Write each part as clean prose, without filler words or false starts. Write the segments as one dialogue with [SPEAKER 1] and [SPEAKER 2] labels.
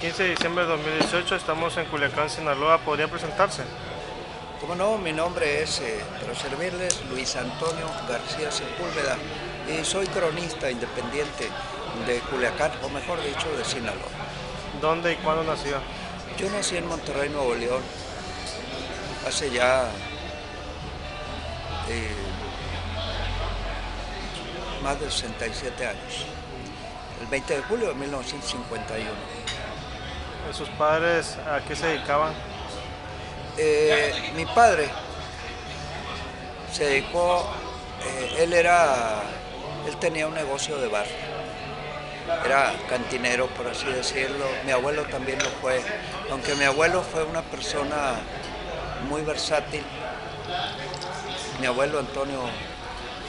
[SPEAKER 1] 15 de diciembre de 2018, estamos en Culiacán, Sinaloa. ¿Podría presentarse?
[SPEAKER 2] Como no, mi nombre es, para servirles, Luis Antonio García Sepúlveda y soy cronista independiente de Culiacán, o mejor dicho, de Sinaloa.
[SPEAKER 1] ¿Dónde y cuándo nació?
[SPEAKER 2] Yo nací en Monterrey, Nuevo León, hace ya eh, más de 67 años, el 20 de julio de 1951.
[SPEAKER 1] ¿Sus padres a qué se dedicaban?
[SPEAKER 2] Mi padre se dedicó, él tenía un negocio de bar, era cantinero, por así decirlo. Mi abuelo también lo fue, aunque mi abuelo fue una persona muy versátil. Mi abuelo Antonio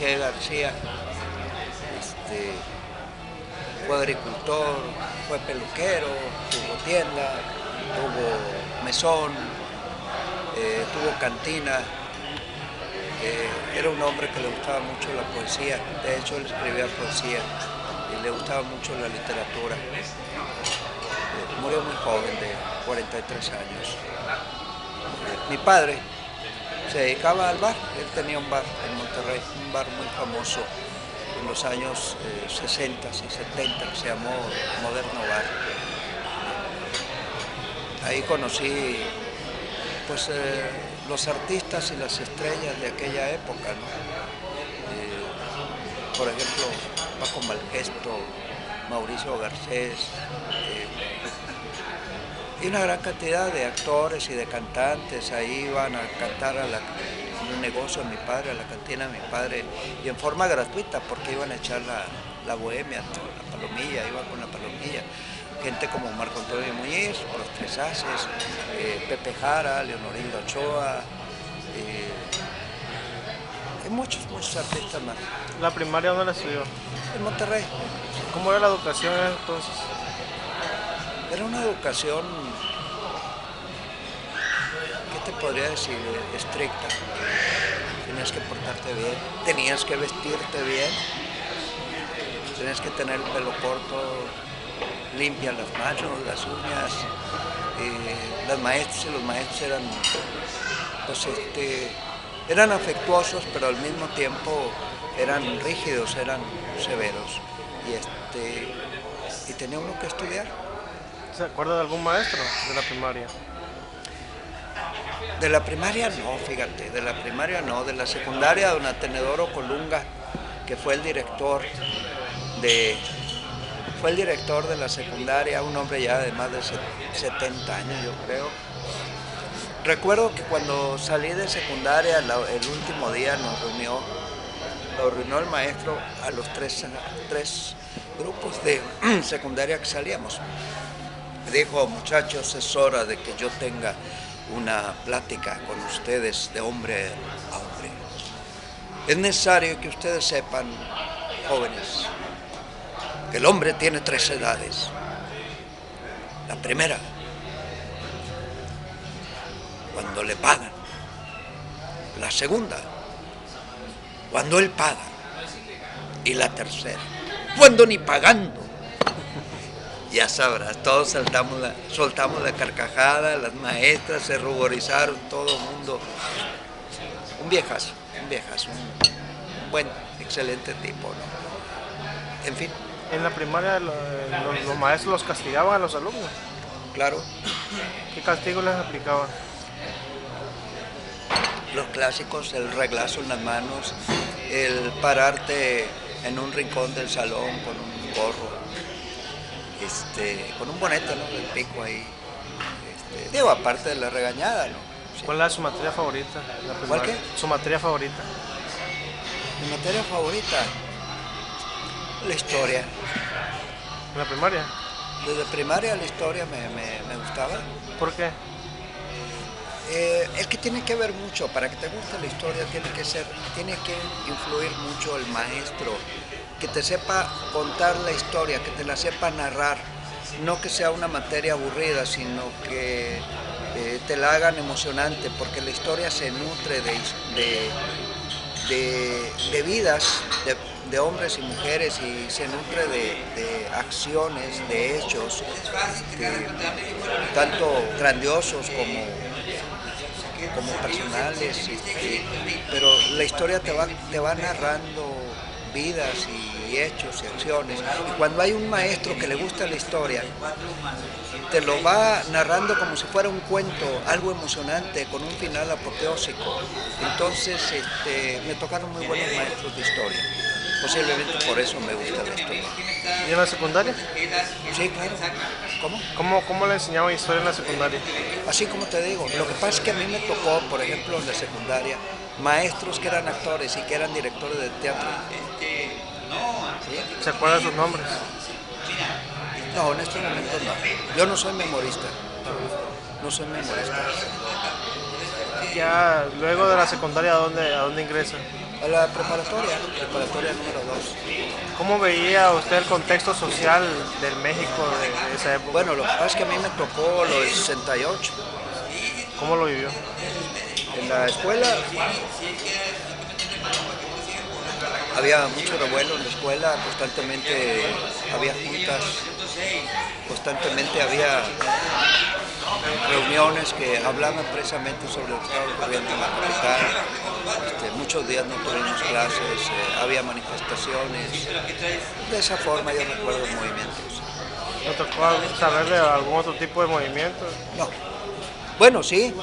[SPEAKER 2] G. García fue agricultor, fue peluquero, tuvo tienda, tuvo mesón, tuvo cantina. Era un hombre que le gustaba mucho la poesía, de hecho él escribía poesía y le gustaba mucho la literatura. Murió muy joven, de 43 años. Mi padre se dedicaba al bar, él tenía un bar en Monterrey, un bar muy famoso en los años 60 y 70, que se llamó Moderno Bar. Ahí conocí pues los artistas y las estrellas de aquella época, ¿no? Por ejemplo, Paco Malgesto, Mauricio Garcés, y una gran cantidad de actores y de cantantes. Ahí iban a cantar al negocio de mi padre, a la cantina de mi padre, y en forma gratuita, porque iban a echar la bohemia, ¿no? La palomilla, iban con la palomilla. Gente como Marco Antonio Muñiz, Los Tres Haces, Pepe Jara, Leonorildo Ochoa, y muchos artistas más.
[SPEAKER 1] ¿La primaria dónde la estudió?
[SPEAKER 2] En Monterrey.
[SPEAKER 1] ¿Cómo era la educación entonces?
[SPEAKER 2] Era una educación, ¿qué te podría decir? Estricta. Tenías que portarte bien, tenías que vestirte bien, tenías que tener el pelo corto, limpia las manos, las uñas. Las maestras y los maestros eran, pues, eran afectuosos, pero al mismo tiempo eran rígidos, eran severos. Y tenía uno que estudiar.
[SPEAKER 1] ¿Se acuerda de algún maestro de la primaria?
[SPEAKER 2] De la primaria no, fíjate, de la primaria no, de la secundaria don Atenedoro Colunga, que fue el director de la secundaria, un hombre ya de más de 70 años, yo creo. Recuerdo que cuando salí de secundaria, el último día nos reunió el maestro a los tres grupos de secundaria que salíamos. Me dijo: muchachos, es hora de que yo tenga una plática con ustedes de hombre a hombre. Es necesario que ustedes sepan, jóvenes, que el hombre tiene 3 edades. La primera, cuando le pagan. La segunda, cuando él paga. Y la tercera, cuando ni pagando. Ya sabrás, todos soltamos la carcajada, las maestras se ruborizaron, todo el mundo. Un viejazo, un buen, excelente tipo, ¿no? En fin.
[SPEAKER 1] En la primaria los maestros los castigaban a los alumnos.
[SPEAKER 2] Claro.
[SPEAKER 1] ¿Qué castigo les aplicaban?
[SPEAKER 2] Los clásicos, el reglazo en las manos, el pararte en un rincón del salón con un gorro, con un bonete, ¿no? El pico ahí. Digo, aparte de la regañada, ¿no? Sí.
[SPEAKER 1] ¿Cuál era su materia favorita?
[SPEAKER 2] ¿Cuál qué?
[SPEAKER 1] Su materia favorita.
[SPEAKER 2] Mi materia favorita, la historia.
[SPEAKER 1] ¿En la primaria?
[SPEAKER 2] Desde primaria la historia me gustaba.
[SPEAKER 1] ¿Por qué?
[SPEAKER 2] Es que tiene que ver mucho, para que te guste la historia tiene que influir mucho el maestro, que te sepa contar la historia, que te la sepa narrar, no que sea una materia aburrida, sino que te la hagan emocionante, porque la historia se nutre de vidas, de hombres y mujeres y se nutre de acciones, de hechos, tanto grandiosos como personales, pero la historia te va narrando vidas y hechos y acciones. Y cuando hay un maestro que le gusta la historia, te lo va narrando como si fuera un cuento, algo emocionante, con un final apoteósico. Entonces me tocaron muy buenos maestros de historia. Posiblemente por eso me gusta la historia.
[SPEAKER 1] ¿Y en la secundaria?
[SPEAKER 2] Sí, claro.
[SPEAKER 1] ¿Cómo le enseñaba historia en la secundaria?
[SPEAKER 2] Así como te digo, lo que pasa es que a mí me tocó, por ejemplo, en la secundaria, maestros que eran actores y que eran directores de teatro. ¿Sí?
[SPEAKER 1] ¿Se acuerda sus nombres?
[SPEAKER 2] No, en estos momentos no. Yo no soy memorista. No soy memorista.
[SPEAKER 1] Ya luego de la secundaria, ¿a dónde ingresa?
[SPEAKER 2] A la preparatoria número 2.
[SPEAKER 1] ¿Cómo veía usted el contexto social del México de esa época?
[SPEAKER 2] Bueno, lo que pasa es que a mí me tocó lo del 68.
[SPEAKER 1] ¿Cómo lo vivió?
[SPEAKER 2] En la escuela había mucho revuelo en la escuela, constantemente había juntas, constantemente había reuniones que hablaban precisamente sobre lo que estaba ocurriendo en la capital. Muchos días no tuvimos clases, había manifestaciones. De esa forma yo recuerdo movimientos.
[SPEAKER 1] ¿No tocó saber de algún otro tipo de movimiento?
[SPEAKER 2] No. Bueno, sí,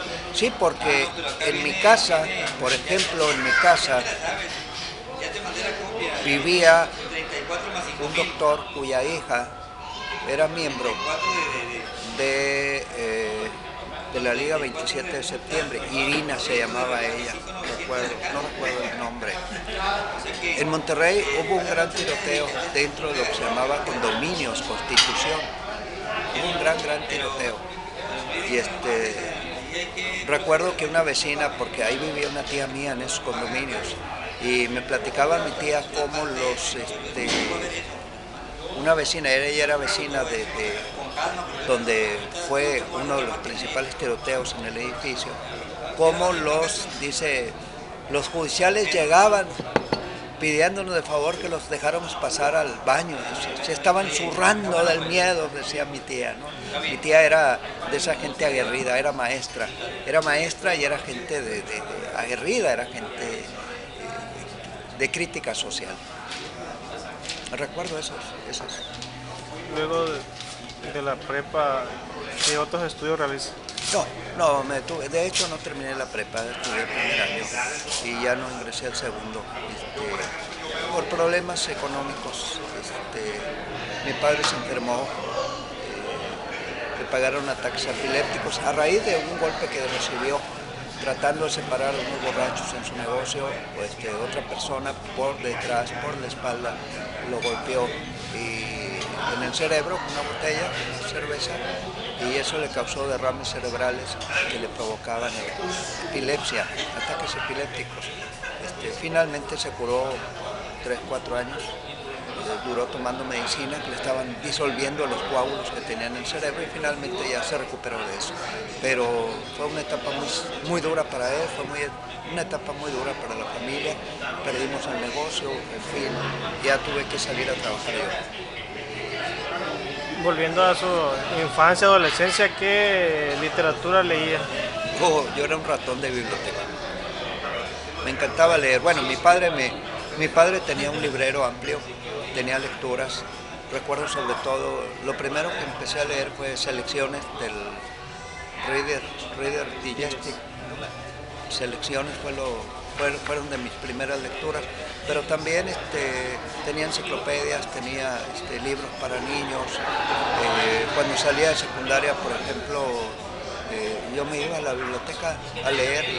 [SPEAKER 2] porque en mi casa, por ejemplo, vivía un doctor cuya hija era miembro de la Liga 27 de septiembre, Irina se llamaba ella, no recuerdo el nombre. En Monterrey hubo un gran tiroteo dentro de lo que se llamaba Condominios Constitución, hubo un gran tiroteo. Y recuerdo que una vecina, porque ahí vivía una tía mía en esos condominios, y me platicaba mi tía cómo una vecina, ella era vecina de donde fue uno de los principales tiroteos en el edificio, cómo los judiciales llegaban pidiéndonos de favor que los dejáramos pasar al baño. Se estaban zurrando del miedo, decía mi tía, ¿no? Mi tía era de esa gente aguerrida, era maestra y era gente aguerrida, era gente de crítica social. Recuerdo esos.
[SPEAKER 1] Luego de la prepa, ¿qué otros estudios realiza?
[SPEAKER 2] No, de hecho no terminé la prepa, estudié el primer año y ya no ingresé al segundo, por problemas económicos. Mi padre se enfermó, le pagaron ataques epilépticos a raíz de un golpe que recibió tratando de separar a unos borrachos en su negocio. Otra persona por detrás, por la espalda, lo golpeó y en el cerebro con una botella de cerveza, y eso le causó derrames cerebrales que le provocaban epilepsia, ataques epilépticos. Finalmente se curó 3-4 años, duró tomando medicina que le estaban disolviendo los coágulos que tenía en el cerebro, y finalmente ya se recuperó de eso. Pero fue una etapa muy dura para él, fue una etapa muy dura para la familia, perdimos el negocio, en fin, ya tuve que salir a trabajar yo.
[SPEAKER 1] Volviendo a su infancia, adolescencia, ¿qué literatura leía?
[SPEAKER 2] Yo era un ratón de biblioteca. Me encantaba leer. Bueno, mi padre tenía un librero amplio, tenía lecturas. Recuerdo sobre todo, lo primero que empecé a leer fue selecciones del Reader Digest. Selecciones fueron de mis primeras lecturas, pero también tenía enciclopedias, tenía libros para niños. Cuando salía de secundaria, por ejemplo, yo me iba a la biblioteca a leer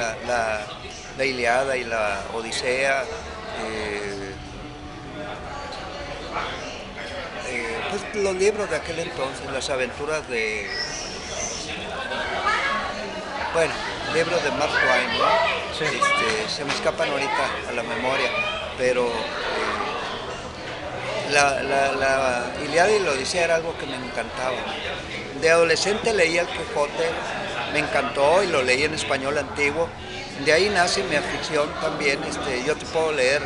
[SPEAKER 2] la Ilíada y la Odisea, pues los libros de aquel entonces, las aventuras libros de Mark Twain, ¿no?
[SPEAKER 1] Sí.
[SPEAKER 2] Se me escapan ahorita a la memoria, pero la Ilíada y la Odisea era algo que me encantaba. De adolescente leía el Quijote, me encantó y lo leí en español antiguo. De ahí nace mi afición también. Yo te puedo leer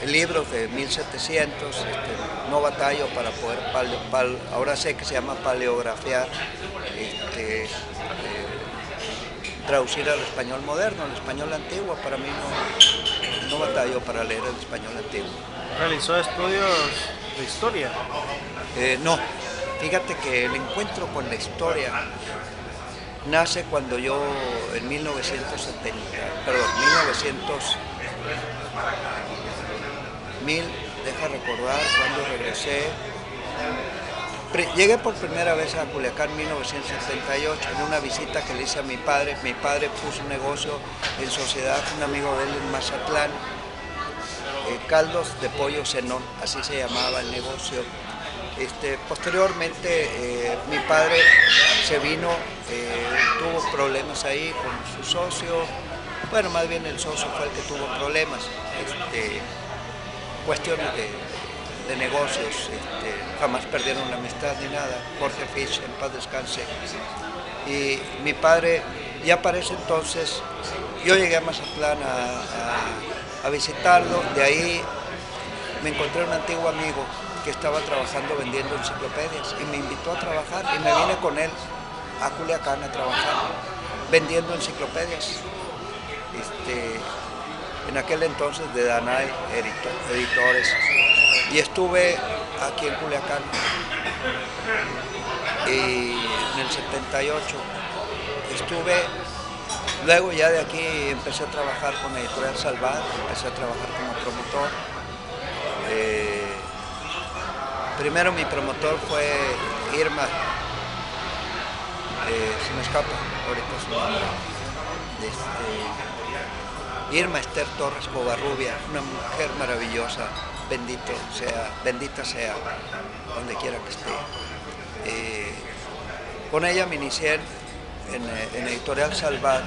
[SPEAKER 2] libros de 1700, no batallo para poder, ahora sé que se llama paleografiar, traducir al español moderno, al español antiguo. Para mí no batallo para leer el español antiguo.
[SPEAKER 1] ¿Realizó estudios de historia?
[SPEAKER 2] No, fíjate que el encuentro con la historia nace cuando yo en 1970, perdón, 1000, deja recordar cuando regresé. Llegué por primera vez a Culiacán en 1978 en una visita que le hice a mi padre. Mi padre puso un negocio en sociedad con un amigo de él en Mazatlán, caldos de pollo Zenón, así se llamaba el negocio. Posteriormente mi padre se vino, tuvo problemas ahí con su socio. Bueno, más bien el socio fue el que tuvo problemas, cuestiones de negocios, jamás perdieron la amistad ni nada. Jorge Fish, en paz descanse. Y mi padre, ya para ese entonces, yo llegué a Mazatlán a visitarlo. De ahí me encontré un antiguo amigo que estaba trabajando vendiendo enciclopedias y me invitó a trabajar y me vine con él a Culiacán a trabajar vendiendo enciclopedias. En aquel entonces de Danay Editores, y estuve aquí en Culiacán y en el 78 estuve. Luego ya de aquí empecé a trabajar con Editorial Salvat, empecé a trabajar como promotor. Primero mi promotor fue Irma, se me escapa ahorita su nombre, Irma Esther Torres Covarrubia, una mujer maravillosa, bendita sea donde quiera que esté. Con ella me inicié en Editorial Salvat,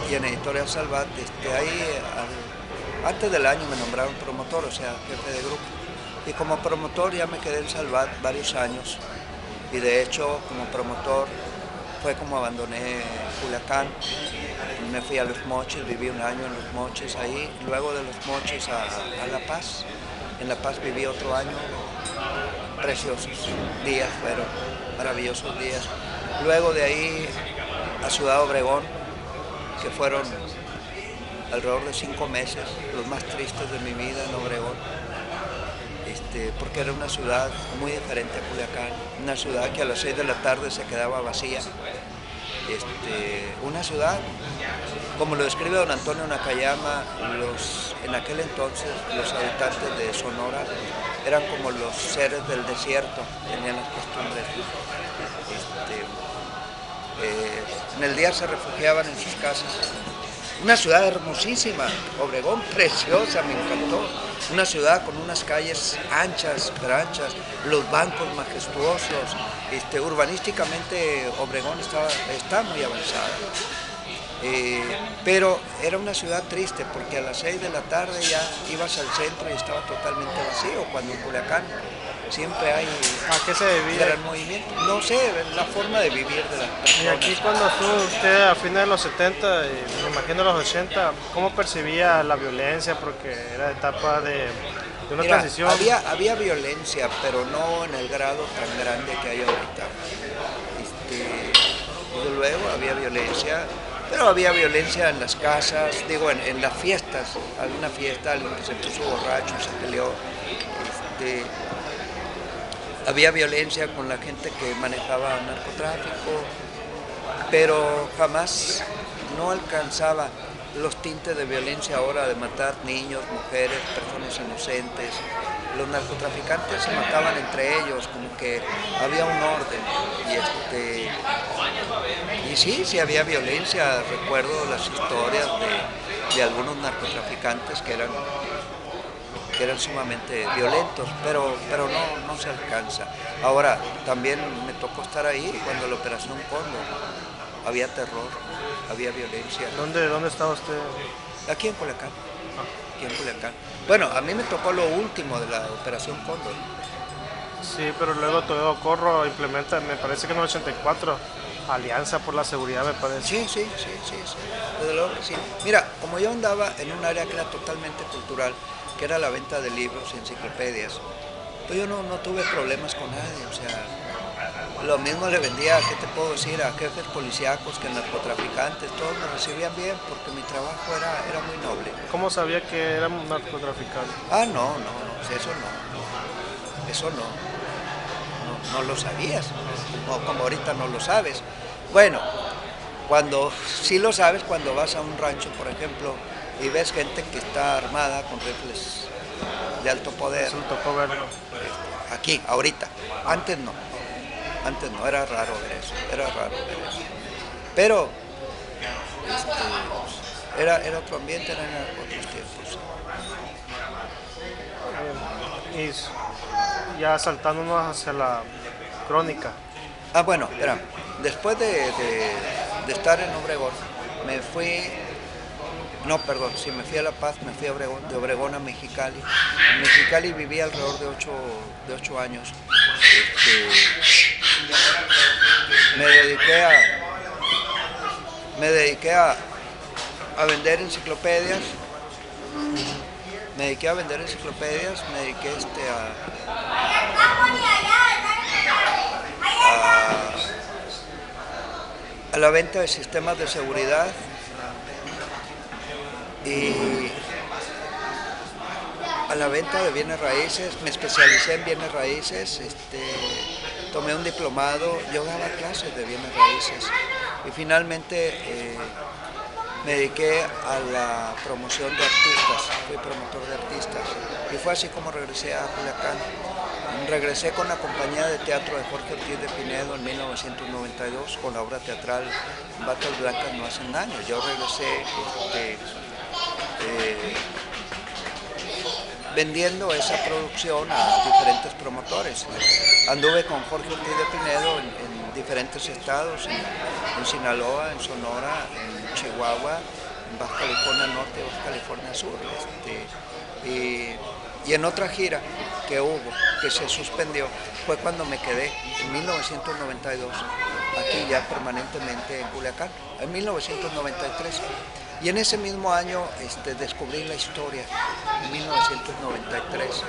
[SPEAKER 2] y en Editorial Salvat, antes del año me nombraron promotor, o sea, jefe de grupo. Y como promotor ya me quedé en Salvat varios años, y de hecho como promotor fue como abandoné Culiacán, me fui a Los Mochis, viví un año en Los Mochis ahí, luego de Los Mochis a La Paz. En La Paz viví otro año, preciosos días, fueron maravillosos días. Luego de ahí a Ciudad Obregón, que fueron alrededor de 5 meses, los más tristes de mi vida en Obregón, porque era una ciudad muy diferente a Culiacán, una ciudad que a las 6 de la tarde se quedaba vacía. Una ciudad, como lo describe don Antonio Nakayama, en aquel entonces los habitantes de Sonora eran como los seres del desierto, tenían las costumbres. En el día se refugiaban en sus casas. Una ciudad hermosísima, Obregón, preciosa, me encantó. Una ciudad con unas calles anchas, los bancos majestuosos. Urbanísticamente Obregón está muy avanzada. Pero era una ciudad triste porque a las 6 de la tarde ya ibas al centro y estaba totalmente vacío, cuando en Culiacán siempre hay
[SPEAKER 1] ¿A qué se debía?
[SPEAKER 2] gran movimiento. No sé, la forma de vivir de las personas.
[SPEAKER 1] Y aquí cuando estuvo usted a fines de los 70 y me imagino los 80, ¿cómo percibía la violencia? Porque era etapa de una
[SPEAKER 2] Mira,
[SPEAKER 1] transición.
[SPEAKER 2] había violencia, pero no en el grado tan grande que hay ahorita. Desde luego había violencia, pero había violencia en las casas, digo, en las fiestas. Alguna fiesta, alguien que se puso borracho, se peleó. Había violencia con la gente que manejaba narcotráfico, pero jamás no alcanzaba los tintes de violencia ahora de matar niños, mujeres, personas inocentes. Los narcotraficantes se mataban entre ellos, como que había un orden. Y sí había violencia. Recuerdo las historias de algunos narcotraficantes que eran sumamente violentos, pero no se alcanza. Ahora, también me tocó estar ahí cuando la Operación Cóndor. Había terror, había violencia.
[SPEAKER 1] ¿Dónde estaba usted?
[SPEAKER 2] Aquí en Culiacán. Bueno, a mí me tocó lo último de la Operación Cóndor.
[SPEAKER 1] Sí, pero luego Toledo Corro implementa, me parece que en el 84, Alianza por la Seguridad, me parece.
[SPEAKER 2] Sí, desde luego que sí. Mira, como yo andaba en un área que era totalmente cultural, que era la venta de libros y enciclopedias. Pues yo no tuve problemas con nadie, o sea, lo mismo le vendía, ¿qué te puedo decir?, a jefes policíacos que a narcotraficantes, todos me recibían bien porque mi trabajo era muy noble.
[SPEAKER 1] ¿Cómo sabía que era un narcotraficante?
[SPEAKER 2] Ah, no, eso no lo sabías, como ahorita no lo sabes. Bueno, cuando sí lo sabes, cuando vas a un rancho, por ejemplo, y ves gente que está armada con rifles de alto poder.
[SPEAKER 1] Eso me tocó verlo.
[SPEAKER 2] Aquí, ahorita. Antes no, era raro ver eso, Pero era otro ambiente, eran otros tiempos.
[SPEAKER 1] Y ya saltándonos hacia la crónica.
[SPEAKER 2] Ah, bueno, espera, después de estar en Obregón, me fui, no, perdón, sí, me fui a La Paz, me fui a Obregón, de Obregón a Mexicali. En Mexicali viví alrededor de 8 años. Me dediqué a vender enciclopedias. Me dediqué a a la venta de sistemas de seguridad y a la venta de bienes raíces. Me especialicé en bienes raíces, tomé un diplomado, yo daba clases de bienes raíces y finalmente me dediqué a la promoción de artistas, fui promotor de artistas y fue así como regresé a Culiacán. Regresé con la compañía de teatro de Jorge Ortiz de Pinedo en 1992 con la obra teatral Batas Blancas no hacen daño. Yo regresé vendiendo esa producción a diferentes promotores. Anduve con Jorge Ortiz de Pinedo en diferentes estados, en Sinaloa, en Sonora, en Chihuahua, en Baja California Norte, Baja California Sur. Y en otra gira que hubo, que se suspendió, fue cuando me quedé en 1992, aquí ya permanentemente en Culiacán, en 1993. Y en ese mismo año descubrí la historia, en 1993.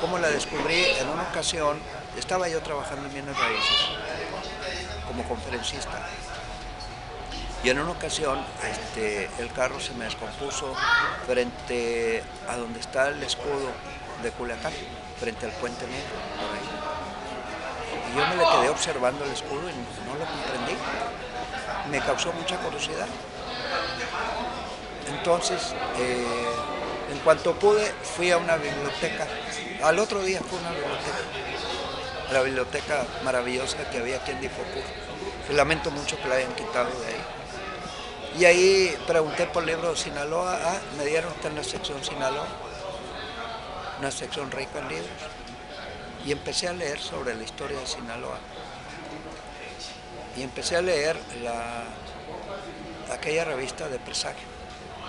[SPEAKER 2] ¿Cómo la descubrí? En una ocasión, estaba yo trabajando en bienes raíces, como conferencista. Y en una ocasión el carro se me descompuso frente a donde está el escudo de Culiacán, frente al Puente Negro, por ahí. Y yo me le quedé observando el escudo y no lo comprendí. Me causó mucha curiosidad. Entonces, en cuanto pude, fui a una biblioteca. Al otro día fue a una biblioteca, la biblioteca maravillosa que había aquí en Difocur. Lamento mucho que la hayan quitado de ahí. Y ahí pregunté por libros de Sinaloa. Me dieron en la sección Sinaloa, una sección rica en libros. Y empecé a leer sobre la historia de Sinaloa. Y empecé a leer aquella revista de Presagio,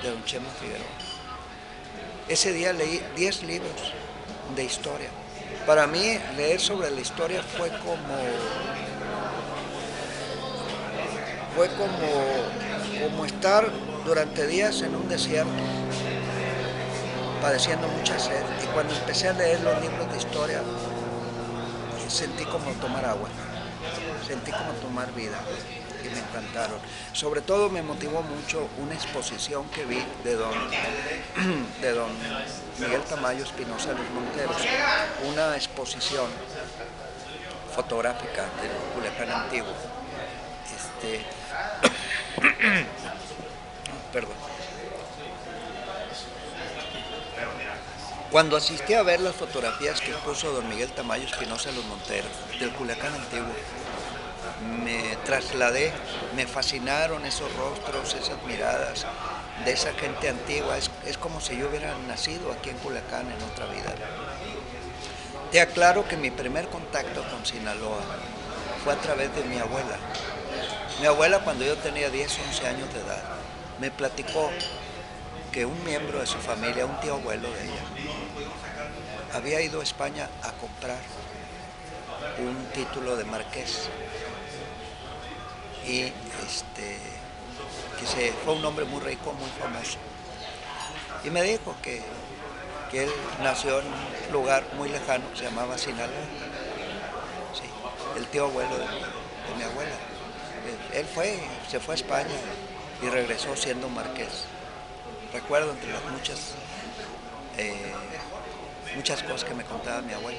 [SPEAKER 2] de don Chema Figueroa. Ese día leí 10 libros de historia. Para mí, leer sobre la historia fue como estar durante días en un desierto, padeciendo mucha sed. Y cuando empecé a leer los libros de historia, sentí como tomar agua, sentí como tomar vida, y me encantaron. Sobre todo me motivó mucho una exposición que vi de don Miguel Tamayo Espinosa Los Monteros, una exposición fotográfica del Culiacán antiguo. Perdón. Cuando asistí a ver las fotografías que puso don Miguel Tamayo Espinosa Los Monteros del Culiacán antiguo, me trasladé, me fascinaron esos rostros, esas miradas de esa gente antigua. Es como si yo hubiera nacido aquí en Culiacán en otra vida. Te aclaro que mi primer contacto con Sinaloa fue a través de mi abuela. Mi abuela, cuando yo tenía 10, 11 años de edad, me platicó que un miembro de su familia, un tío abuelo de ella, había ido a España a comprar un título de marqués. Y fue un hombre muy rico, muy famoso. Y me dijo que que él nació en un lugar muy lejano que se llamaba Sinaloa. Sí, el tío abuelo de mi abuela. Él se fue a España y regresó siendo marqués. Recuerdo entre las muchas cosas que me contaba mi abuela.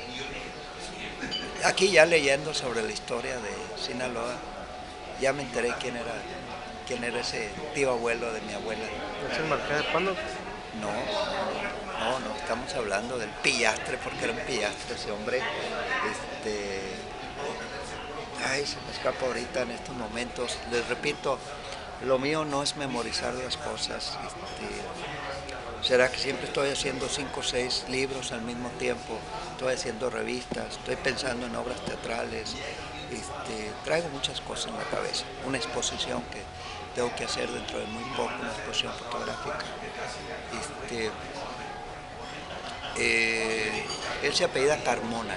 [SPEAKER 2] Aquí ya leyendo sobre la historia de Sinaloa, ya me enteré quién era ese tío abuelo de mi abuela.
[SPEAKER 1] ¿Es el marqués de Pando?
[SPEAKER 2] No, estamos hablando del pillastre, porque era un pillastre ese hombre. Se me escapa ahorita en estos momentos. Les repito, lo mío no es memorizar las cosas. Será que siempre estoy haciendo 5 o 6 libros al mismo tiempo, estoy haciendo revistas, estoy pensando en obras teatrales, traigo muchas cosas en la cabeza. Una exposición que tengo que hacer dentro de muy poco, una exposición fotográfica. Él se apellida Carmona.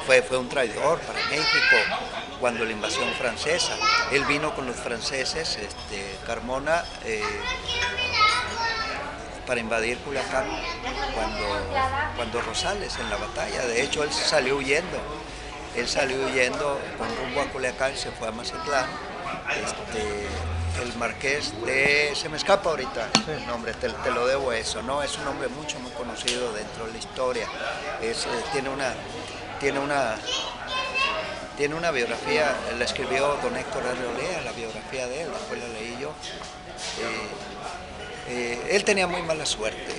[SPEAKER 2] Fue un traidor para México cuando la invasión francesa. Él vino con los franceses, Carmona, para invadir Culiacán cuando Rosales en la batalla. De hecho, él salió huyendo. Él salió huyendo con rumbo a Culiacán y se fue a Mazatlán. El marqués se me escapa ahorita el nombre, te lo debo eso, ¿no? Es un hombre muy conocido dentro de la historia. Tiene una biografía, la escribió don Héctor Arreolea, la biografía de él, después la leí yo. Él tenía muy mala suerte.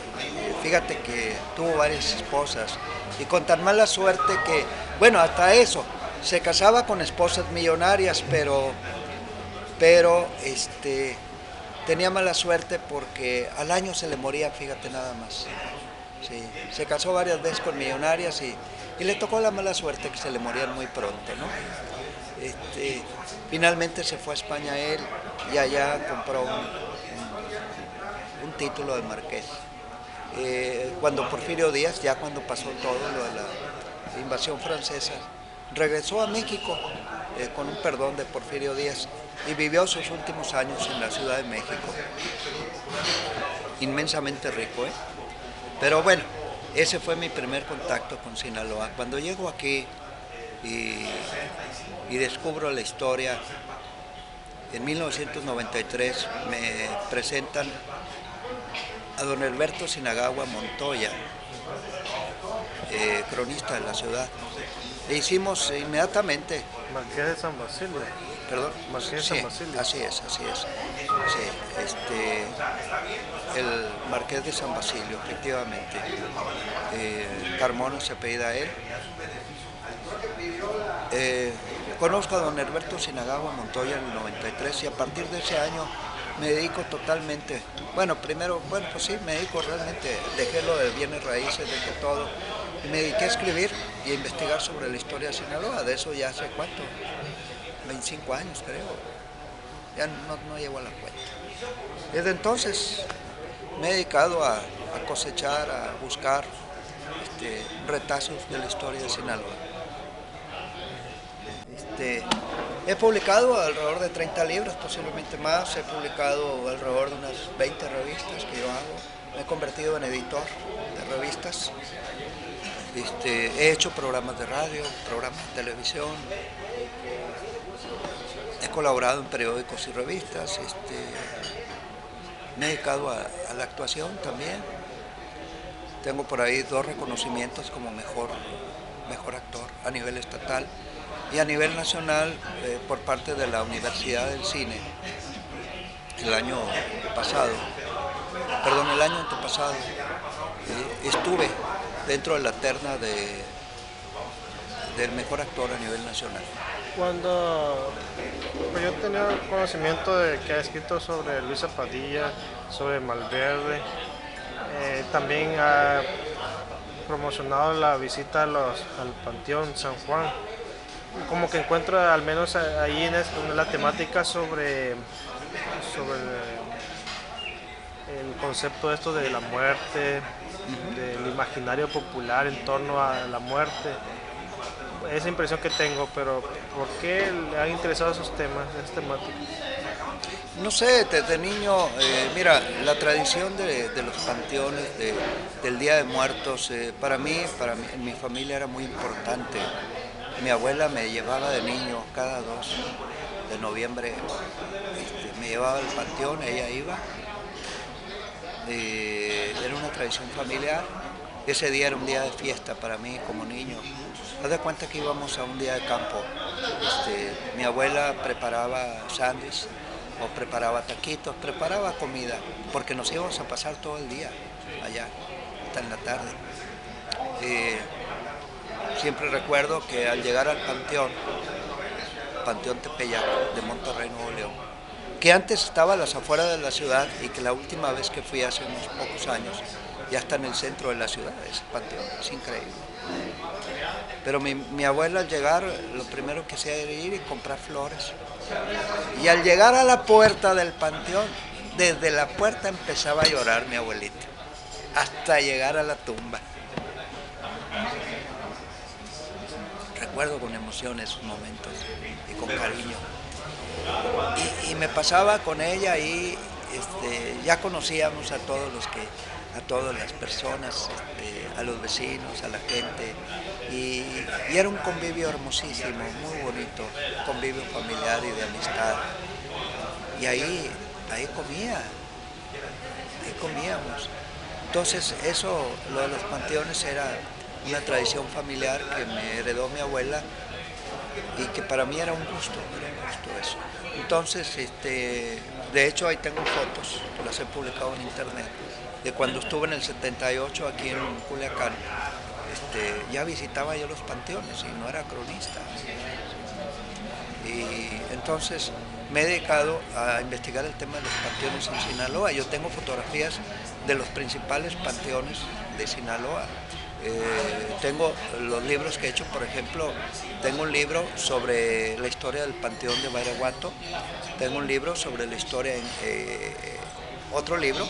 [SPEAKER 2] Fíjate que tuvo varias esposas y con tan mala suerte que, bueno, hasta eso, se casaba con esposas millonarias, pero tenía mala suerte porque al año se le moría, fíjate nada más. Sí, se casó varias veces con millonarias y le tocó la mala suerte que se le morían muy pronto, ¿no? Finalmente se fue a España él y allá compró un título de marqués. Cuando Porfirio Díaz, ya cuando pasó todo lo de la invasión francesa, regresó a México con un perdón de Porfirio Díaz y vivió sus últimos años en la Ciudad de México. Inmensamente rico, ¿eh? Pero bueno, ese fue mi primer contacto con Sinaloa. Cuando llego aquí y descubro la historia, en 1993 me presentan a don Herberto Sinagagua Montoya, cronista de la ciudad. Le hicimos inmediatamente...
[SPEAKER 1] Marqués de San Basilio.
[SPEAKER 2] ¿Perdón?
[SPEAKER 1] Marqués de San Basilio.
[SPEAKER 2] Así es. Sí, el Marqués de San Basilio, efectivamente. Carmona se apellida él. Conozco a don Herberto Sinagagua Montoya en el 93 y a partir de ese año me dedico totalmente, me dedico realmente, dejé lo de bienes raíces, dejé todo y me dediqué a escribir y a investigar sobre la historia de Sinaloa. De eso ya hace ¿cuánto? 25 años creo, ya no llevo a la cuenta. Desde entonces me he dedicado a cosechar, a buscar retazos de la historia de Sinaloa. He publicado alrededor de 30 libros, posiblemente más. He publicado alrededor de unas 20 revistas que yo hago. Me he convertido en editor de revistas. He hecho programas de radio, programas de televisión. He colaborado en periódicos y revistas. Me he dedicado a la actuación también. Tengo por ahí 2 reconocimientos como mejor actor a nivel estatal y a nivel nacional por parte de la Universidad del Cine el año antepasado, estuve dentro de la terna del mejor actor a nivel nacional.
[SPEAKER 1] Pues yo tenía conocimiento de que ha escrito sobre Luisa Padilla, sobre Malverde, también ha promocionado la visita al Panteón San Juan. Como que encuentro al menos ahí en la temática sobre el concepto esto de la muerte, del imaginario popular en torno a la muerte. Esa impresión que tengo, pero ¿por qué le han interesado esos temas, esas temáticas?
[SPEAKER 2] No sé, desde niño, mira, la tradición de los panteones, del Día de Muertos, en mi familia era muy importante. Mi abuela me llevaba de niño cada 2 de noviembre, me llevaba al panteón, ella iba. Era una tradición familiar. Ese día era un día de fiesta para mí como niño. Haz de cuenta que íbamos a un día de campo. Mi abuela preparaba sándwich o preparaba taquitos, preparaba comida, porque nos íbamos a pasar todo el día allá, hasta en la tarde. Siempre recuerdo que al llegar al Panteón Tepeyac de Monterrey, Nuevo León, que antes estaba a las afueras de la ciudad y que la última vez que fui hace unos pocos años ya está en el centro de la ciudad, ese panteón, es increíble. Pero mi abuela al llegar, lo primero que hacía era ir y comprar flores. Y al llegar a la puerta del panteón, desde la puerta empezaba a llorar mi abuelita, hasta llegar a la tumba. Recuerdo con emoción esos momentos y con cariño. Y me pasaba con ella y ya conocíamos a todas las personas, a los vecinos, a la gente, y era un convivio hermosísimo, muy bonito, un convivio familiar y de amistad. Y ahí comíamos. Entonces lo de los panteones era una tradición familiar que me heredó mi abuela y que para mí era un gusto eso. Entonces, de hecho ahí tengo fotos, las he publicado en internet, de cuando estuve en el 78 aquí en Culiacán. Ya visitaba yo los panteones y no era cronista. Y entonces me he dedicado a investigar el tema de los panteones en Sinaloa. Yo tengo fotografías de los principales panteones de Sinaloa. Tengo los libros que he hecho, por ejemplo, tengo un libro sobre la historia del Panteón de Badiraguato, tengo un libro sobre la historia, otro libro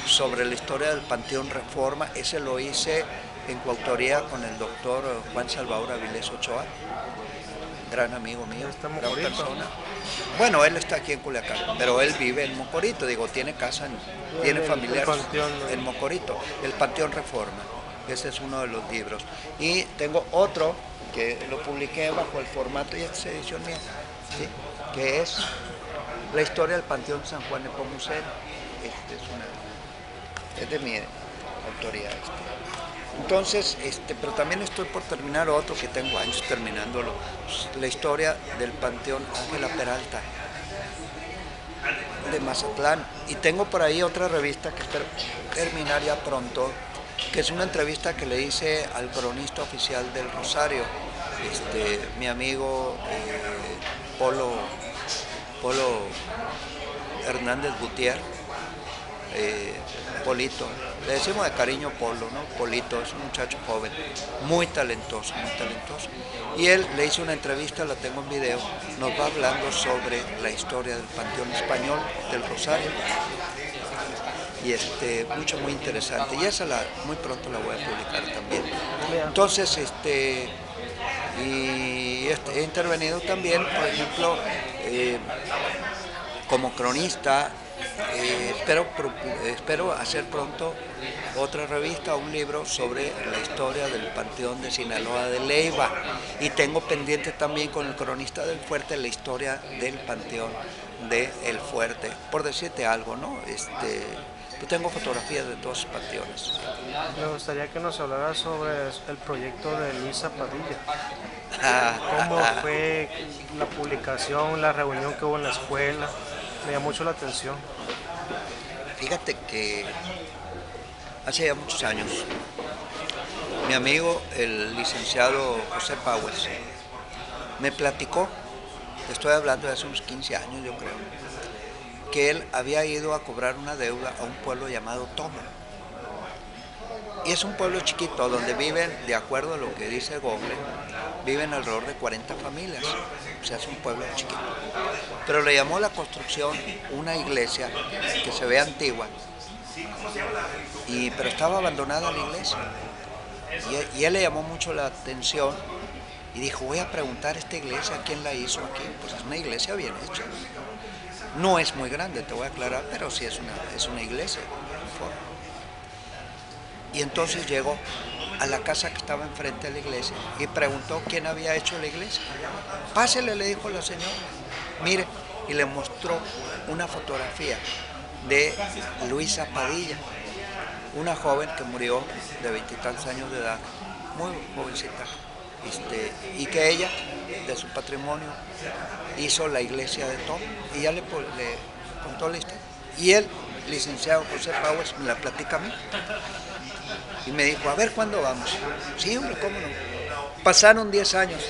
[SPEAKER 2] sobre la historia del Panteón Reforma, ese lo hice en coautoría con el doctor Juan Salvador Avilés Ochoa, gran amigo mío, gran persona. Bueno, él está aquí en Culiacán, pero él vive en Mocorito, tiene casa, tiene familiares en Mocorito, el Panteón Reforma. Ese es uno de los libros. Y tengo otro que lo publiqué bajo el formato, y esta es edición mía, ¿sí? Que es la historia del Panteón San Juan Nepomuceno. Es de mi autoría. Entonces, pero también estoy por terminar otro que tengo años terminándolo, la historia del Panteón Ángela Peralta de Mazatlán. Y tengo por ahí otra revista que espero terminar ya pronto, que es una entrevista que le hice al cronista oficial del Rosario, mi amigo Polo Hernández Gutiérrez, Polito, le decimos de cariño Polo, ¿no? Polito es un muchacho joven, muy talentoso, y él le hizo una entrevista, la tengo en video, nos va hablando sobre la historia del Panteón Español del Rosario, y muy interesante, y esa muy pronto la voy a publicar también. Entonces, he intervenido también, por ejemplo, como cronista. Espero hacer pronto otra revista, un libro sobre la historia del Panteón de Sinaloa de Leiva, y tengo pendiente también con el cronista del Fuerte la historia del Panteón de El Fuerte, por decirte algo, ¿no? Yo tengo fotografías de todos los panteones.
[SPEAKER 1] Me gustaría que nos hablara sobre el proyecto de Luisa Padilla. ¿Cómo fue la publicación, la reunión que hubo en la escuela? Me llamó mucho la atención.
[SPEAKER 2] Fíjate que hace ya muchos años, mi amigo, el licenciado José Powers, me platicó, estoy hablando de hace unos 15 años yo creo, que él había ido a cobrar una deuda a un pueblo llamado Toma. Y es un pueblo chiquito donde viven, de acuerdo a lo que dice Google, viven alrededor de 40 familias. O sea, es un pueblo chiquito. Pero le llamó la construcción una iglesia que se ve antigua, pero estaba abandonada la iglesia. Y él le llamó mucho la atención y dijo, voy a preguntar a esta iglesia quién la hizo aquí. Pues es una iglesia bien hecha. No es muy grande, te voy a aclarar, pero sí es una iglesia. Y entonces llegó a la casa que estaba enfrente de la iglesia y preguntó quién había hecho la iglesia. Pásele, le dijo la señora, mire, y le mostró una fotografía de Luisa Padilla, una joven que murió de 20 y tantos años de edad, muy jovencita, y que ella, de su patrimonio, hizo la iglesia de Tom, y ya le contó la historia. Y él, licenciado José Powers, me la platica a mí. Y me dijo, a ver, ¿cuándo vamos? Sí, hombre, ¿cómo no? Pasaron 10 años.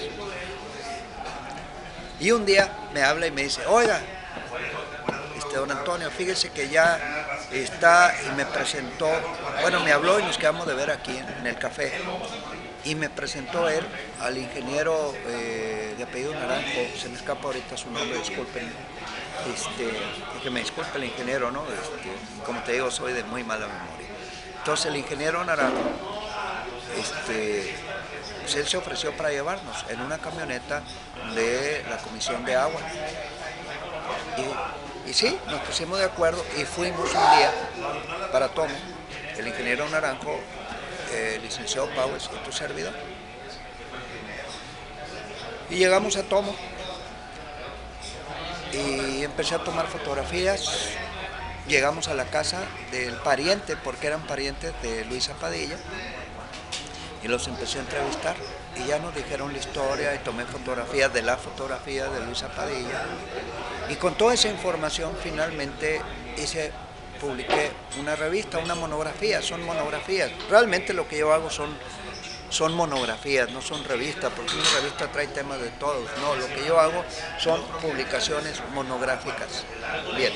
[SPEAKER 2] Y un día me habla y me dice, oiga, don Antonio, fíjese que ya está, y me presentó, bueno, me habló y nos quedamos de ver aquí en el café. Y me presentó él al ingeniero de apellido Naranjo, se me escapa ahorita su nombre, disculpen, que me disculpe el ingeniero, ¿no? Como te digo, soy de muy mala memoria. Entonces el ingeniero Naranjo, pues él se ofreció para llevarnos en una camioneta de la Comisión de Agua. Y sí, nos pusimos de acuerdo y fuimos un día para Tomo, el ingeniero Naranjo, licenciado Powers y tu servidor. Y llegamos a Tomo y empecé a tomar fotografías. Llegamos a la casa del pariente, porque eran parientes de Luisa Padilla, y los empecé a entrevistar. Y ya nos dijeron la historia y tomé fotografías de la fotografía de Luisa Padilla. Y con toda esa información finalmente publiqué una revista, una monografía, son monografías. Realmente lo que yo hago son monografías, no son revistas, porque una revista trae temas de todos. No, lo que yo hago son publicaciones monográficas. Bien,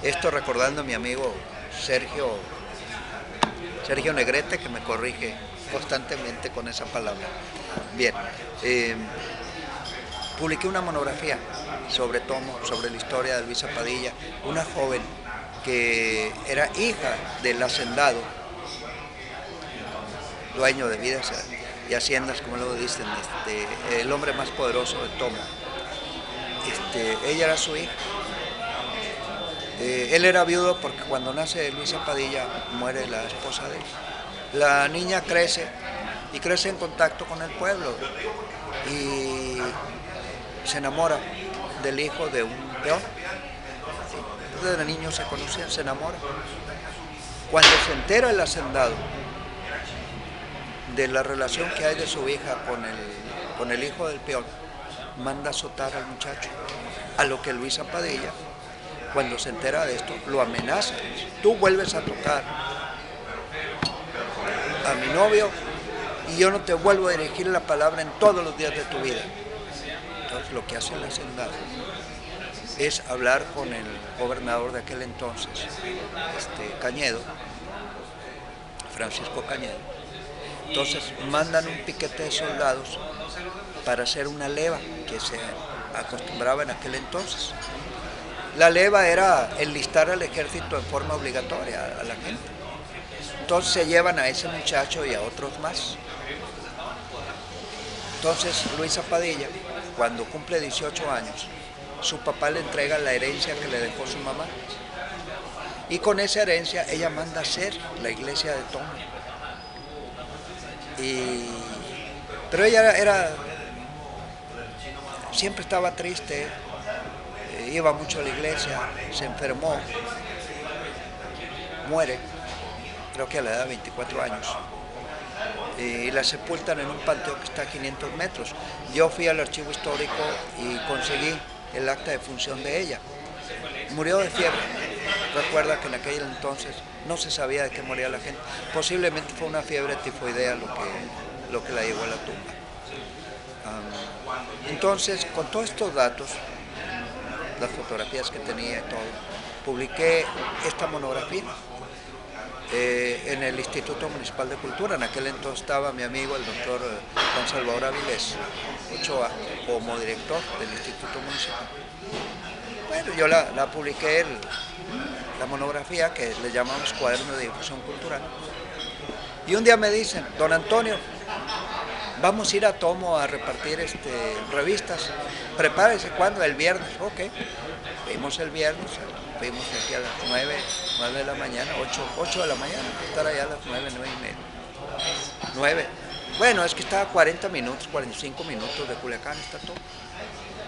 [SPEAKER 2] esto recordando a mi amigo Sergio Negrete, que me corrige constantemente con esa palabra. Bien, publiqué una monografía sobre Tomo, sobre la historia de Luisa Padilla, una joven que era hija del hacendado, dueño de vidas y haciendas, como luego dicen, el hombre más poderoso de Tomo. Ella era su hija. Él era viudo porque cuando nace Luisa Padilla muere la esposa de él. La niña crece y crece en contacto con el pueblo y se enamora del hijo de un peón. Desde niño se conocían, se enamora. Cuando se entera el hacendado de la relación que hay de su hija con el hijo del peón, manda a azotar al muchacho, a lo que Luisa Padilla, cuando se entera de esto, lo amenaza. Tú vuelves a tocar a mi novio y yo no te vuelvo a dirigir la palabra en todos los días de tu vida. Entonces lo que hace el hacendado es hablar con el gobernador de aquel entonces, Cañedo, Francisco Cañedo. Entonces mandan un piquete de soldados para hacer una leva que se acostumbraba en aquel entonces. La leva era enlistar al ejército en forma obligatoria a la gente. Entonces se llevan a ese muchacho y a otros más. Entonces Luisa Padilla, cuando cumple 18 años, su papá le entrega la herencia que le dejó su mamá. Y con esa herencia ella manda a hacer la iglesia de Tomo. Pero ella siempre estaba triste, iba mucho a la iglesia, se enfermó, muere, creo que a la edad de 24 años. Y la sepultan en un panteón que está a 500 metros. Yo fui al archivo histórico y conseguí el acta de función de ella. Murió de fiebre. Recuerda que en aquel entonces no se sabía de qué moría la gente. Posiblemente fue una fiebre tifoidea lo que la llevó a la tumba. Entonces, con todos estos datos, las fotografías que tenía y todo, publiqué esta monografía en el Instituto Municipal de Cultura. En aquel entonces estaba mi amigo, el doctor Juan Salvador Avilés Ochoa, como director del Instituto Municipal. Bueno, yo la publiqué, la monografía, que le llamamos Cuaderno de Difusión Cultural. Y un día me dicen, don Antonio, vamos a ir a Tomo a repartir revistas. Prepárese, ¿cuándo? El viernes. Ok. Fuimos el viernes, fuimos aquí a las 9 de la mañana, 8 de la mañana, estar allá a las 9:30. 9. Bueno, es que estaba 40 minutos, 45 minutos de Culiacán, está todo.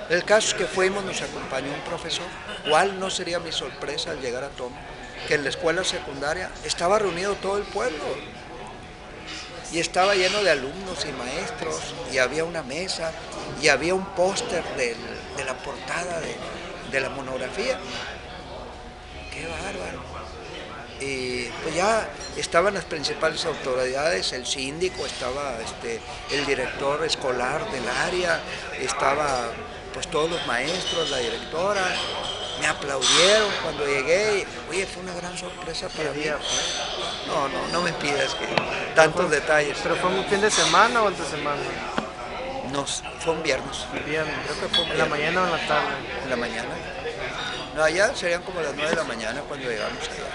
[SPEAKER 2] El caso es que fuimos, nos acompañó un profesor. ¿Cuál no sería mi sorpresa al llegar a Tomo? Que en la escuela secundaria estaba reunido todo el pueblo. Y estaba lleno de alumnos y maestros, y había una mesa, y había un póster de la portada de la monografía. ¡Qué bárbaro! Y pues ya estaban las principales autoridades, el síndico, estaba el director escolar del área, estaba pues todos los maestros, la directora. Me aplaudieron cuando llegué y, oye, fue una gran sorpresa para mí. No me pidas tantos detalles.
[SPEAKER 1] ¿Pero fue un fin de semana o entre semana?
[SPEAKER 2] No, fue un viernes.
[SPEAKER 1] Viernes.
[SPEAKER 2] Creo que fue un
[SPEAKER 1] ¿En la
[SPEAKER 2] viernes.
[SPEAKER 1] mañana o en la tarde?
[SPEAKER 2] En la mañana. No, allá serían como las 9 de la mañana cuando llegamos allá.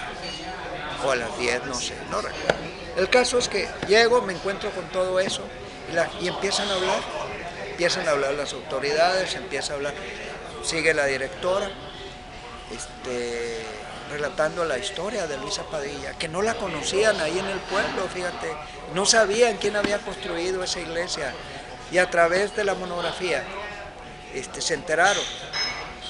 [SPEAKER 2] O a las 10, no sé, no recuerdo. El caso es que llego, me encuentro con todo eso y empiezan a hablar. Empiezan a hablar las autoridades, empieza a hablar, sigue la directora, relatando la historia de Luisa Padilla, que no la conocían ahí en el pueblo, fíjate, no sabían quién había construido esa iglesia, y a través de la monografía se enteraron.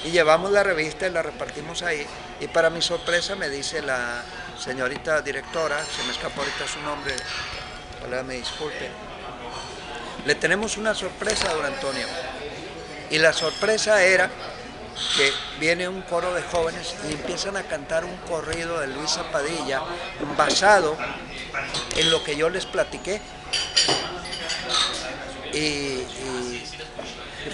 [SPEAKER 2] Y llevamos la revista y la repartimos ahí, y para mi sorpresa me dice la señorita directora, se me escapó ahorita su nombre, ojalá me disculpe, le tenemos una sorpresa a don Antonio. Y la sorpresa era que viene un coro de jóvenes y empiezan a cantar un corrido de Luisa Padilla basado en lo que yo les platiqué. Y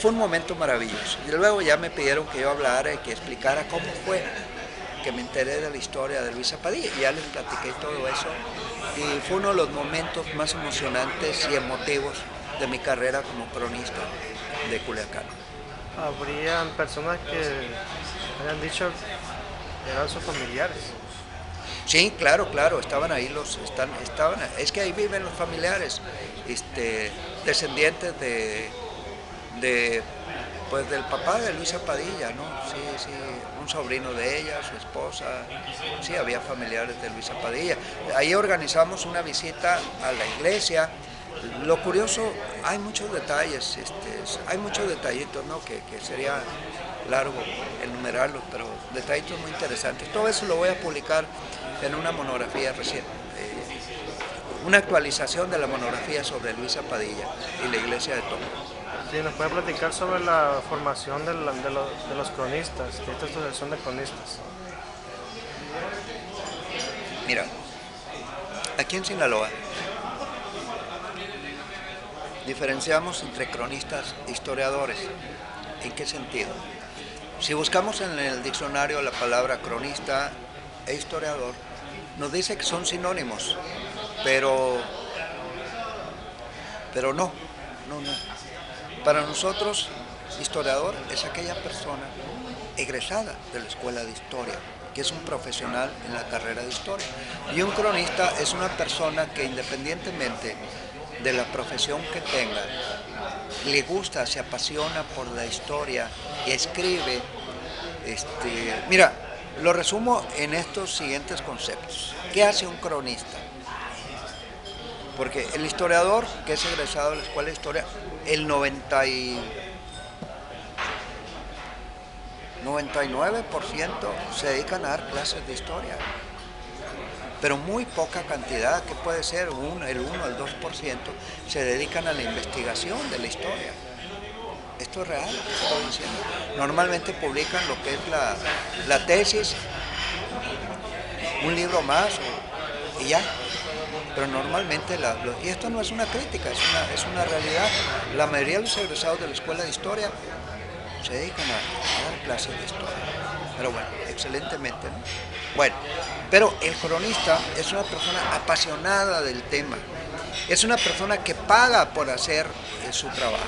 [SPEAKER 2] fue un momento maravilloso. Y luego ya me pidieron que yo hablara y que explicara cómo fue que me enteré de la historia de Luisa Padilla. Y ya les platiqué todo eso. Y fue uno de los momentos más emocionantes y emotivos de mi carrera como cronista de Culiacán.
[SPEAKER 1] Habrían personas que hayan dicho que eran sus familiares.
[SPEAKER 2] Sí, claro, estaban ahí es que ahí viven los familiares, descendientes pues del papá de Luisa Padilla, ¿no? Sí, un sobrino de ella, su esposa, sí, había familiares de Luisa Padilla. Ahí organizamos una visita a la iglesia. Lo curioso, hay muchos detalles, hay muchos detallitos, ¿no? que sería largo enumerarlos, pero detallitos muy interesantes. Todo eso lo voy a publicar en una monografía reciente, una actualización de la monografía sobre Luisa Padilla y la iglesia de Tomo.
[SPEAKER 1] Sí, nos puede platicar sobre la formación de los cronistas, de esta asociación de cronistas.
[SPEAKER 2] Mira, aquí en Sinaloa diferenciamos entre cronistas e historiadores. ¿En qué sentido? Si buscamos en el diccionario la palabra cronista e historiador, nos dice que son sinónimos, pero no. Para nosotros, historiador es aquella persona egresada de la escuela de historia, que es un profesional en la carrera de historia. Y un cronista es una persona que independientemente de la profesión que tenga, le gusta, se apasiona por la historia y escribe. Mira, lo resumo en estos siguientes conceptos. ¿Qué hace un cronista? Porque el historiador que es egresado de la escuela de historia, el 99% se dedican a dar clases de historia. Pero muy poca cantidad, que puede ser el 1, el 2%, se dedican a la investigación de la historia. Esto es real, lo que estoy diciendo. Normalmente publican lo que es la tesis, un libro más y ya. Pero normalmente, y esto no es una crítica, es una realidad. La mayoría de los egresados de la escuela de historia se dedican a dar clases de historia. Pero bueno, excelentemente, ¿no? Bueno, pero el cronista es una persona apasionada del tema. Es una persona que paga por hacer su trabajo.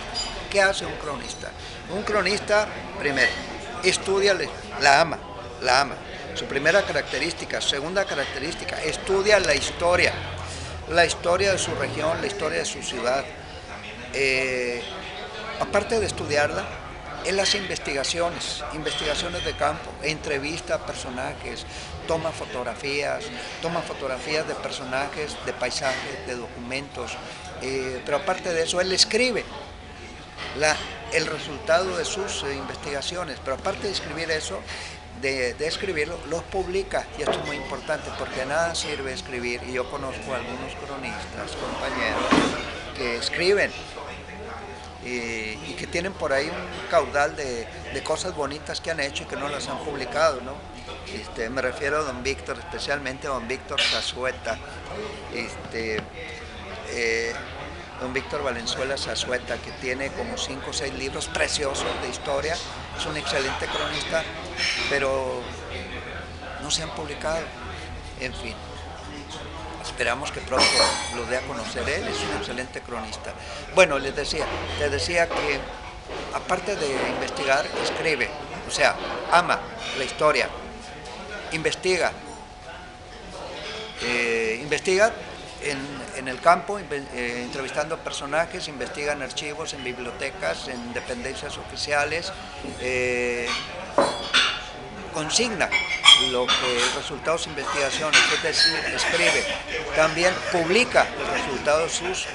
[SPEAKER 2] ¿Qué hace un cronista? Un cronista, primero, estudia, la ama. Su primera característica. Segunda característica, estudia la historia de su región, la historia de su ciudad. aparte de estudiarla, él hace investigaciones de campo, entrevista a personajes, toma fotografías de personajes, de paisajes, de documentos, pero aparte de eso, él escribe el resultado de sus investigaciones, pero aparte de escribir eso, de escribirlo, los publica, y esto es muy importante porque de nada sirve escribir, y yo conozco a algunos cronistas, compañeros, que escriben y que tienen por ahí un caudal de cosas bonitas que han hecho y que no las han publicado, ¿no? Me refiero a don Víctor, especialmente a don Víctor Zazueta, don Víctor Valenzuela Zazueta, que tiene como 5 o 6 libros preciosos de historia, es un excelente cronista, pero no se han publicado. En fin, esperamos que pronto lo dé a conocer él, es un excelente cronista. Bueno, les decía que aparte de investigar, escribe, o sea, ama la historia, investiga en el campo, entrevistando personajes, investiga en archivos, en bibliotecas, en dependencias oficiales, consigna los resultados de investigaciones, es decir, escribe, también publica los resultados de sus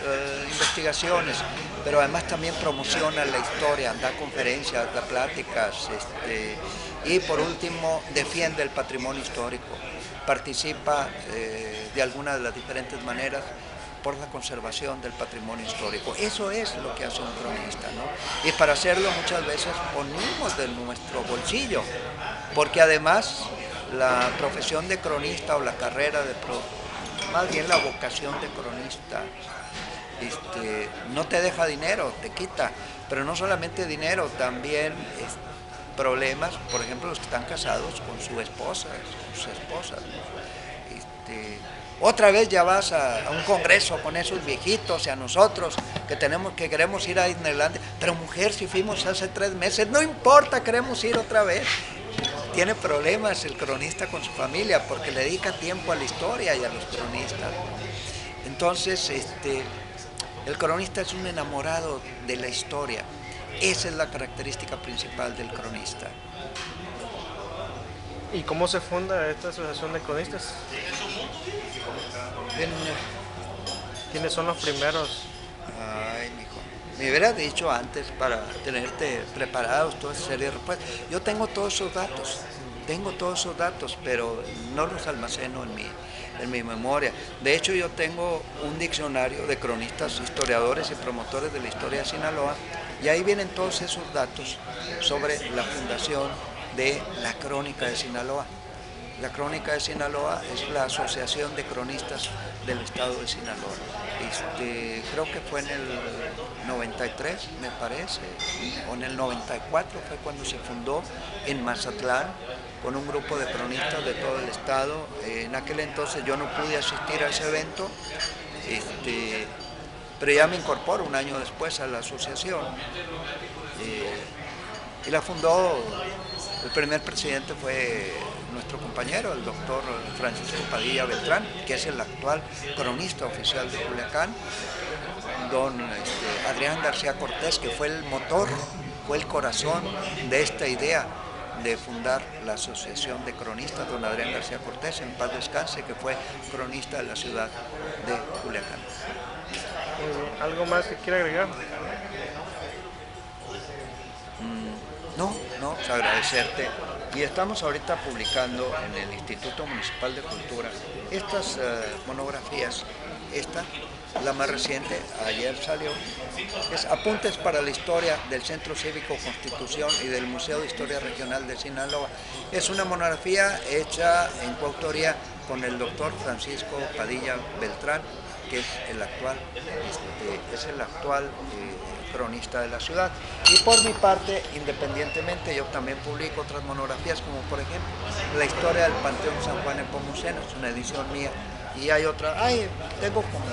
[SPEAKER 2] investigaciones, pero además también promociona la historia, da conferencias, da pláticas, y por último defiende el patrimonio histórico, participa de alguna de las diferentes maneras por la conservación del patrimonio histórico. Eso es lo que hace un cronista, ¿no? Y para hacerlo muchas veces ponemos de nuestro bolsillo, porque además la profesión de cronista o la carrera más bien la vocación de cronista, no te deja dinero, te quita, pero no solamente dinero, también problemas, por ejemplo, los que están casados con sus esposas, ¿no? Otra vez ya vas a un congreso con esos viejitos y a nosotros que queremos ir a Disneylandia, pero mujer, si fuimos hace 3 meses, no importa, queremos ir otra vez. Tiene problemas el cronista con su familia porque le dedica tiempo a la historia y a los cronistas. Entonces, el cronista es un enamorado de la historia. Esa es la característica principal del cronista.
[SPEAKER 1] ¿Y cómo se funda esta asociación de cronistas? ¿Quiénes son los primeros?
[SPEAKER 2] Ay, mijo, me hubieras dicho antes para tenerte preparados toda esa serie de respuestas. Yo tengo todos esos datos, pero no los almaceno en mi memoria. De hecho, yo tengo un diccionario de cronistas, historiadores y promotores de la historia de Sinaloa, y ahí vienen todos esos datos sobre la fundación de la Crónica de Sinaloa. La Crónica de Sinaloa es la asociación de cronistas del estado de Sinaloa. Creo que fue en el 93, me parece, o en el 94 fue cuando se fundó en Mazatlán, con un grupo de cronistas de todo el estado. En aquel entonces yo no pude asistir a ese evento, pero ya me incorporo un año después a la asociación. Y la fundó, el primer presidente fue nuestro compañero, el doctor Francisco Padilla Beltrán, que es el actual cronista oficial de Culiacán, don Adrián García Cortés, que fue el motor, fue el corazón de esta idea de fundar la Asociación de Cronistas, don Adrián García Cortés, en paz descanse, que fue cronista de la ciudad de Culiacán.
[SPEAKER 1] ¿Algo más que quiera agregar?
[SPEAKER 2] No, pues agradecerte. Y estamos ahorita publicando en el Instituto Municipal de Cultura estas monografías. Esta, la más reciente, ayer salió, es Apuntes para la Historia del Centro Cívico Constitución y del Museo de Historia Regional de Sinaloa. Es una monografía hecha en coautoría con el doctor Francisco Padilla Beltrán, que es el actual cronista de la ciudad. Y por mi parte, independientemente, yo también publico otras monografías, como por ejemplo la historia del Panteón San Juan Nepomuceno, es una edición mía, y hay otra, tengo como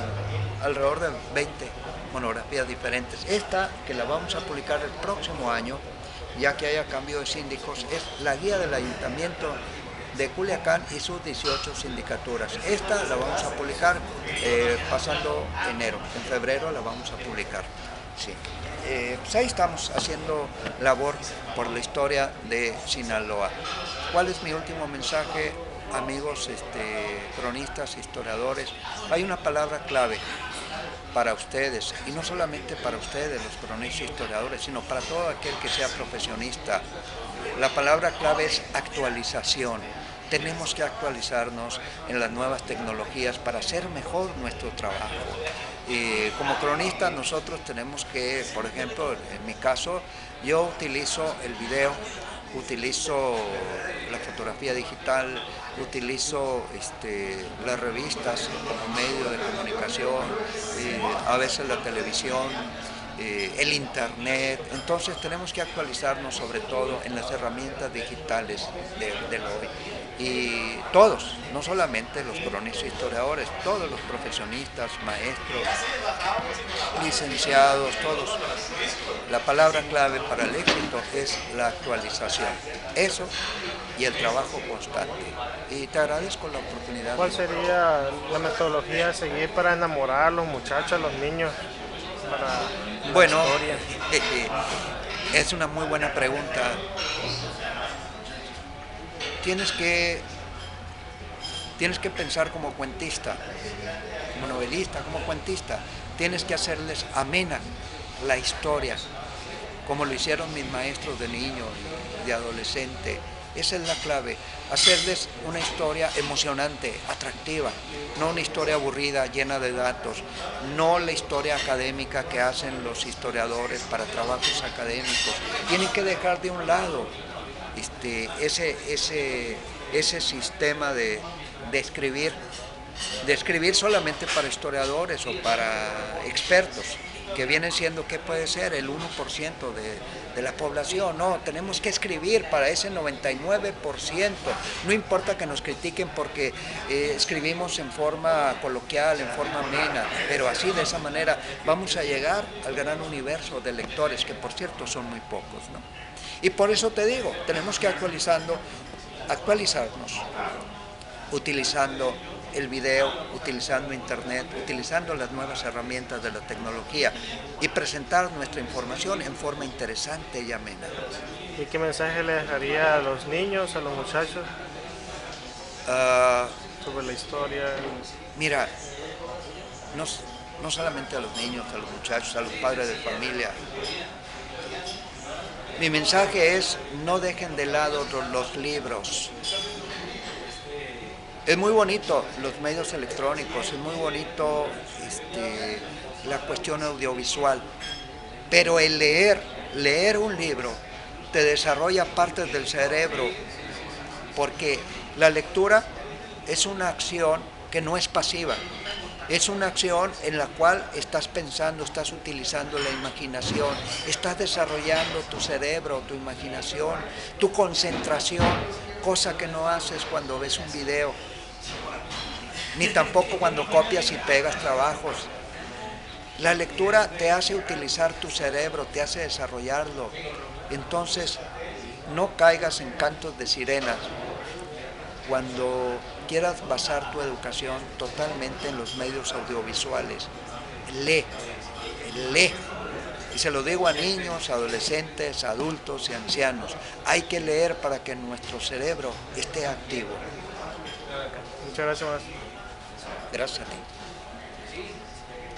[SPEAKER 2] alrededor de 20 monografías diferentes. Esta, que la vamos a publicar el próximo año, ya que haya cambio de síndicos, es la guía del Ayuntamiento de Culiacán y sus 18 sindicaturas. Esta la vamos a publicar pasando enero, en febrero la vamos a publicar. Sí. Pues ahí estamos haciendo labor por la historia de Sinaloa. ¿Cuál es mi último mensaje, amigos cronistas, historiadores? Hay una palabra clave para ustedes, y no solamente para ustedes, los cronistas e historiadores, sino para todo aquel que sea profesionista. La palabra clave es actualización. Tenemos que actualizarnos en las nuevas tecnologías para hacer mejor nuestro trabajo. Como cronistas nosotros tenemos que, por ejemplo, en mi caso, yo utilizo el video, utilizo la fotografía digital, utilizo las revistas como medio de comunicación, a veces la televisión, el internet. Entonces tenemos que actualizarnos sobre todo en las herramientas digitales del hoy. Y todos, no solamente los cronistas e historiadores, todos los profesionistas, maestros, licenciados, todos. La palabra clave para el éxito es la actualización. Eso y el trabajo constante. Y te agradezco la oportunidad.
[SPEAKER 1] ¿Cuál sería la metodología a seguir para enamorar a los muchachos, a los niños, para
[SPEAKER 2] bueno,
[SPEAKER 1] la historia?
[SPEAKER 2] Es una muy buena pregunta. Tienes que pensar como cuentista, como novelista, como cuentista. Tienes que hacerles amena la historia, como lo hicieron mis maestros de niño y de adolescente. Esa es la clave, hacerles una historia emocionante, atractiva, no una historia aburrida, llena de datos, no la historia académica que hacen los historiadores para trabajos académicos. Tienen que dejar de un lado ese sistema de escribir solamente para historiadores o para expertos, que vienen siendo, ¿qué puede ser? El 1% de la población. No, tenemos que escribir para ese 99%. No importa que nos critiquen porque escribimos en forma coloquial, en forma amena, pero así, de esa manera, vamos a llegar al gran universo de lectores, que por cierto son muy pocos, ¿no? Y por eso te digo, tenemos que actualizarnos, utilizando el video, utilizando internet, utilizando las nuevas herramientas de la tecnología y presentar nuestra información en forma interesante y amena.
[SPEAKER 1] ¿Y qué mensaje le dejaría a los niños, a los muchachos, sobre la historia?
[SPEAKER 2] Mira, no solamente a los niños, a los muchachos, a los padres de familia. Mi mensaje es: no dejen de lado los libros. Es muy bonito los medios electrónicos, es muy bonito la cuestión audiovisual, pero el leer un libro te desarrolla partes del cerebro, porque la lectura es una acción que no es pasiva. Es una acción en la cual estás pensando, estás utilizando la imaginación, estás desarrollando tu cerebro, tu imaginación, tu concentración, cosa que no haces cuando ves un video, ni tampoco cuando copias y pegas trabajos. La lectura te hace utilizar tu cerebro, te hace desarrollarlo. Entonces, no caigas en cantos de sirenas cuando quieras basar tu educación totalmente en los medios audiovisuales. Lee. Y se lo digo a niños, adolescentes, adultos y ancianos. Hay que leer para que nuestro cerebro esté activo.
[SPEAKER 1] Muchas gracias, maestro.
[SPEAKER 2] Gracias a ti.